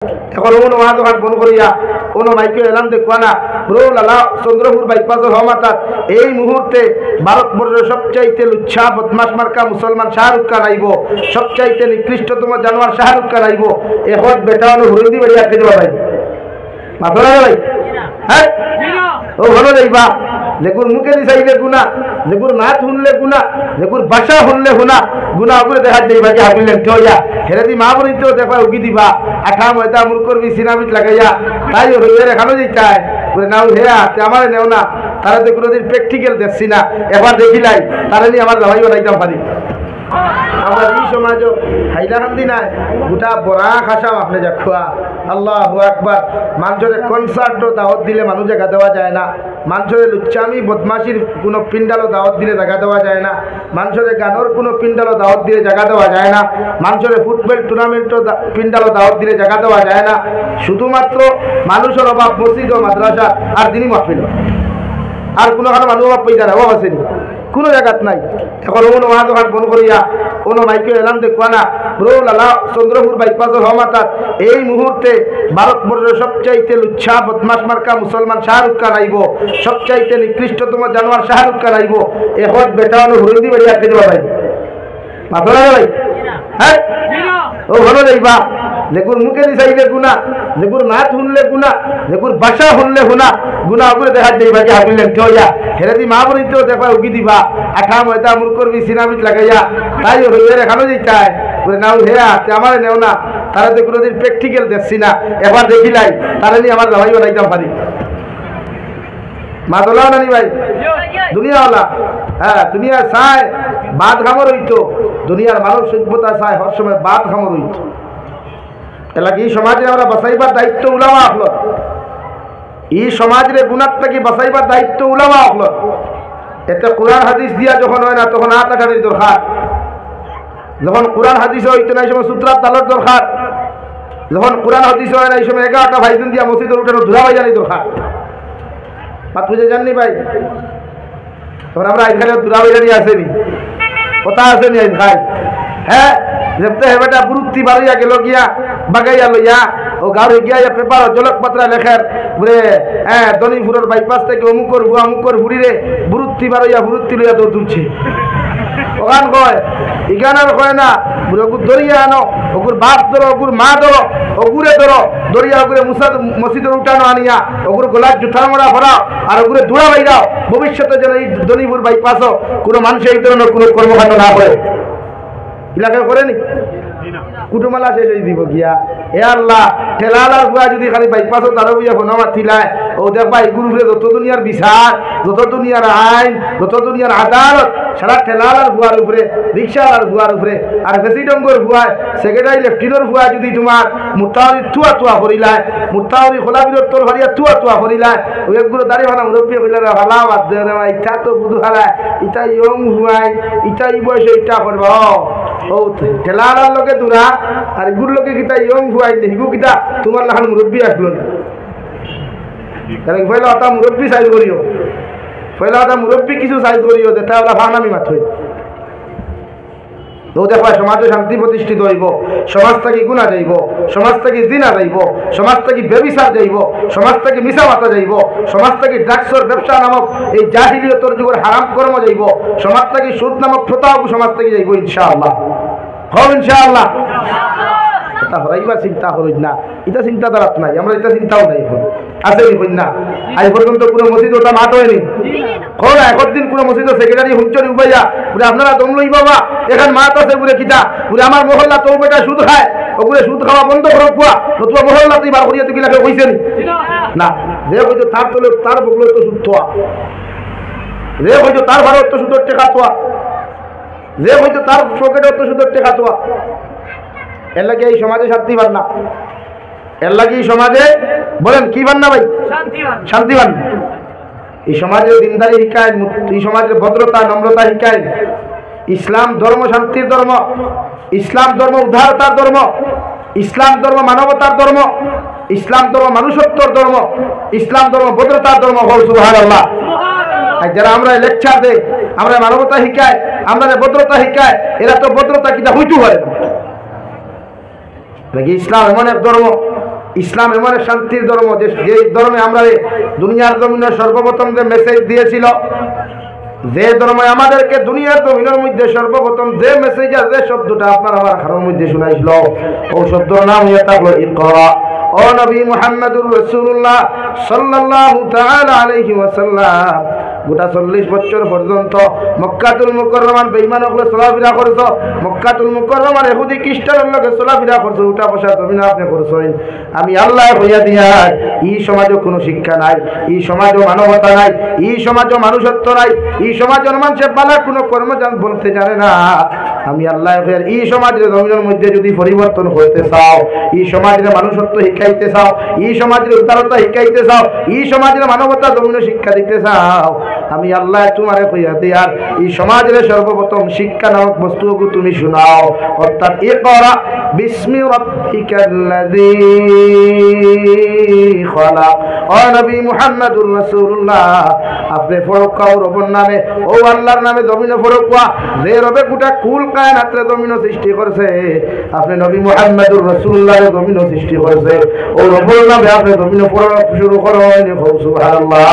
এখন কোনো মা দোকান ফোন করিয়া কোনো মাইকে এলাম দেখবা না লালা চন্দ্রপুর বাইপাসের হমাতার এই মুহূর্তে ভারতবর্ষের সবচাইতে লুচ্ছা বদমাস মার্কা মুসলমান শাহরুখ খান আইব, সবচাইতে নিকৃষ্টতম জানোয়ার শাহরুখ খান আইব। এখন বেটা হলো হরিদি বাড়ি আটকে দেওয়া ভাই মাথা ভাই, হ্যাঁ ও ভালো যাইবা যেগুর মুখে দিছাইলে গুণা, যেগুর নাচ শুনলে গুণা, যেগুর ভাষা শুনলে শুনা গুণা করে দেখা যাইবা কি হাবিলেন থইয়া হেরে দি মা বলি তো দেখবা উগি দিবা আঠা ময়দা মুর করবি সিনামিট লাগাইয়া তাই হইয়ারে খানো যাইতাই বলে নাও হেয়া আমার নেও না তারা তো কোনোদিন প্র্যাকটিক্যাল দেখছি না, এবার দেখিলাই তারা নিয়ে আমার দাবাই বানাইতাম পারি। আমরা এই সমাজ হাইলাকান্দি নাই গোটা বড়া খাসাম আপনি যা খোয়া আল্লাহু আকবার। মানুষের কনসার্টও দাওয়াত দিলে মানুষ জায়গা দেওয়া যায় না, মানুষের লুচ্চামি বদমাশির কোনো পিন্ডালও দাওয়াত দিলে জায়গা দেওয়া যায় না, মানুষের গানোর কোনো পিন্ডালও দাওয়াত দিলে জায়গা দেওয়া যায় না, মানুষের ফুটবল টুর্নামেন্টও পিন্ডালও দাওয়াত দিলে জায়গা দেওয়া যায় না। শুধুমাত্র মানুষের অভাব মসজিদ ও মাদ্রাসা আর দিনই মাহফিল, আর কোনো কারণে মানুষ অভাব পেয়ে যায় না, অভাব আসেনি কোনো জায়গাত নাই। এখন কোনো মা দোকান ফোন করিয়া কোনো মাইকে এলাম দেখবা না লালা চন্দ্রপুর বাইপাসের হমাতার এই মুহূর্তে ভারতবর্ষের সবচাইতে লুচ্ছা বদমাস মার্কা মুসলমান শাহরুখ খান আইব, সবচাইতে নিকৃষ্টতম জানোয়ার শাহরুখ খান আইব। এখন বেটা হলো হরিদি বাড়ি আটকে দেওয়া ভাই মাথা ভাই, হ্যাঁ ও ভালো যাইবা যেগুর মুখে দিছাইলে গুণা, যেগুর নাচ শুনলে গুণা, যেগুর ভাষা শুনলে শুনা গুণা করে দেখা যাইবা কি হাবিলেন থইয়া হেরে দি মা বলি তো দেখবা উগি দিবা আঠা ময়দা মুর করবি সিনামিট লাগাইয়া তাই হইয়ারে খানো যাইতাই বলে নাও হেয়া আমার নেও না তারা তো কোনোদিন প্র্যাকটিক্যাল দেখছি না, এবার দেখিলাই তারা নিয়ে আমার দাবাই বানাইতাম পারি। মা দোলাও নানি ভাই দুনিয়াওয়ালা, হ্যাঁ দুনিয়ার চায় বাদ খামর হইতো, দুনিয়ার মানব সভ্যতা চায় হর সময় বাদ খামর হইতো। এলাকি এই সমাজে আমরা বাঁচাইবার দায়িত্ব উলামা আখলত, এই সমাজের গুণার থেকে বাঁচাইবার দায়িত্ব উলামা আখলত। এতে কোরআন হাদিস দিয়া যখন হয় না তখন হাত আটারির দরকার, যখন কোরআন হাদিস হইতো না এই সময় সূত্রার তালর দরকার, যখন কোরআন হাদিস হয় না এই সময় 11টা ভাইজন দিয়া মসজিদের উঠানো ধুলা ভাইজানি দরকার। বাত বুঝে জাননি ভাই, তখন আমরা এখানে ধুলা ভাইজানি আসেনি, কথা আসেনি আইন খাই, হ্যাঁ যেতে হেবেটা বুরুত্তি বাড়িয়া গেল গিয়া বাগাইয়া লইয়া ও গাড়ি গিয়া পেপার জলক পাত্রা লেখার বলে হ্যাঁ দনিপুরের বাইপাস থেকে অমুকর বুয়া অমুকর বুড়িরে বুরুত্তি বাড়িয়া বুরুত্তি লইয়া দৌড় তুলছে। ওখান কয় ইগানার কয় না ওগুর দরিয়া আনো, ওগুর বাপ ধরো, ওগুর মা ধরো, ওগুরে ধরো দরিয়া ওগুরে মসজিদের উঠানো আনিয়া ওগুর গোলার জুথার মারা ভরাও আর ওগুরে দূরা বাইরাও, ভবিষ্যতে যেন এই দনিপুর বাইপাসও কোনো মানুষের এই ধরনের কোনো কর্মকাণ্ড না করে। এলাকায় করেনি কুটুমালা শেষ হয়ে দিব গিয়া এ আল্লাহ ঠেলালার বুয়া যদি খালি বাইপাসও তারা বুঝা ফোন আমার থিলায় ও দেখবা এগুলো যত দুনিয়ার বিচার, যত দুনিয়ার আইন, যত দুনিয়ার আদালত সারা ঠেলালার বুয়ার উপরে, রিক্সাওয়ালার বুয়ার উপরে, আর প্রেসিডেন্টর বুয়ায়, সেক্রেটারি লেফটিনের বুয়া যদি তোমার মুতাওয়ারি থুয়া থুয়া করিলায়, মুতাওয়ারি খোলাবির তোর ভারিয়া থুয়া থুয়া করিলায়, ওই একগুলো দাঁড়িয়ে ভালো মুরব্বী কইলে ভালা বাদ দেয় না ইটা তো বুধু হারায়, ইটা ইয়ং হুয়াই, ইটা এই বয়সে ইটা করব ও ঠেলালার লোকে দূরা আর এগুলোর লোকে কিতা ইয়ং হুয়াই হিগু কিতা তোমার লাখান মুরব্বী আসলো না। কারণ পয়লা ওটা মুরব্বী সাইজ করিও, পয়লা ওটা মুরব্বী কিছু সাইজ করিও যেটা ওরা ভাঙামি মাত্র তো দেখবা সমাজে শান্তি প্রতিষ্ঠিত হইব, সমাজ থেকে গুণা যাইব, সমাজ থেকে জিনা যাইব, সমাজ থেকে বেবিচার যাইব, সমাজ থেকে মিশা মাতা যাইব, সমাজ থেকে ড্রাগসর ব্যবসা নামক এই জাহিলিয়তের যুগের হারাম কর্ম যাইব, সমাজ থেকে সুদ নামক প্রতাপ সমাজ থেকে যাইব ইনশাআল্লাহ। হোক ইনশাআল্লাহ। তা হরাইবার চিন্তা হরই না, এটা চিন্তা দ্বারাত নাই, আমরা এটা চিন্তাও নাই এখন আসেনি হই না। আজ পর্যন্ত কোনো মসজিদ ওটা মাঠ হয়নি, কোন একদিন কোনো মসজিদের সেক্রেটারি হুমচরি উবাইয়া বলে আপনারা দম লই বাবা এখান মাঠ আছে বলে কিতা বলে আমার মহল্লা তোর বেটা সুদ খায়, ওগুলো সুদ খাওয়া বন্ধ করো কুয়া নতুবা মহল্লা তুই বার করিয়া তুই কিলাকে কইছেন না, যে হয়তো তার তলে তার বগলে তো সুদ থোয়া, যে হয়তো তার ভারত তো সুদের টেকা থোয়া, যে হয়তো তার পকেটে তো সুদের টেকা থোয়া। এর লাগে এই সমাজে শান্তি পান না, এর লাগে এই সমাজে বলেন কি পান না ভাই শান্তি পান। এই সমাজের দিনদারি শিকায়, এই সমাজের ভদ্রতা নম্রতা শিকায়। ইসলাম ধর্ম শান্তির ধর্ম, ইসলাম ধর্ম উদারতার ধর্ম, ইসলাম ধর্ম মানবতার ধর্ম, ইসলাম ধর্ম মানুষত্বর ধর্ম, ইসলাম ধর্ম ভদ্রতার ধর্ম। বল সুবহানাল্লাহ। আর যারা আমরা লেকচার দেই, আমরা মানবতা শিখায়, আমরা ভদ্রতা শিখায়, এরা তো ভদ্রতা কিনা হইতে পারে না। ইসলাম এমন এক ধর্ম ইসলাম এমন এক শান্তির ধর্ম যে ধর্মে আমরা দুনিয়ার জমিনে সর্বপ্রথম যে মেসেজ দিয়েছিল, যে ধর্মে আমাদেরকে দুনিয়ার জমিনের মধ্যে সর্বপ্রথম যে মেসেজ আর যে শব্দটা আপনার আমার খানোর মধ্যে শোনাইছিল, ও শব্দর নাম হয়ে থাকলো ইকরা। ও নবী মুহাম্মদুর রাসূলুল্লাহ সাল্লাল্লাহু তাআলা আলাইহি ওয়াসাল্লাম গোটা 40 বছর পর্যন্ত মক্কাতুল মুকাররমার বেঈমানগুলো চলাফেরা করছো, মক্কাতুল মুকাররমার ইহুদি খ্রিস্টানের লগে চলাফেরা করছো, উঠা বসা জমিন আপনি করছেন। আমি আল্লাহ কইয়া দিয়া এই সমাজে কোনো শিক্ষা নাই, এই সমাজে মানবতা নাই, এই সমাজে মানুষত্ব নাই, এই সমাজের মানুষের বালা কোনো কর্মজান বলতে জানে না। আমি আল্লাহ কইয়া এই সমাজের জমিনের মধ্যে যদি পরিবর্তন করতে চাও, এই সমাজের মানুষত্ব শিখাইতে চাও, এই সমাজের উদারতা শিখাইতে চাও, এই সমাজের মানবতা জমিনে শিক্ষা দিতে চাও, আমি আল্লাহ তোমারে কইয়া দিয়ার এই সমাজের সর্বপ্রথম শিক্ষা নামক বস্তুকে তুমি শোনাও, অর্থাৎ ইকরা বিসমি রাব্বিকাল্লাযী খালাক। ও নবী মুহাম্মদুর রাসূলুল্লাহ আপনি ফরকা রবের নামে, ও আল্লাহর নামে জমিনে ফরকা, যে রবে গোটা কুল কায়নাতের জমিনে সৃষ্টি করেছে, আপনি নবী মুহাম্মদুর রাসূলুল্লাহর জমিনে সৃষ্টি করেছে, ও রবের নামে আপনি জমিনে পড়া শুরু করেন। সুবহানাল্লাহ।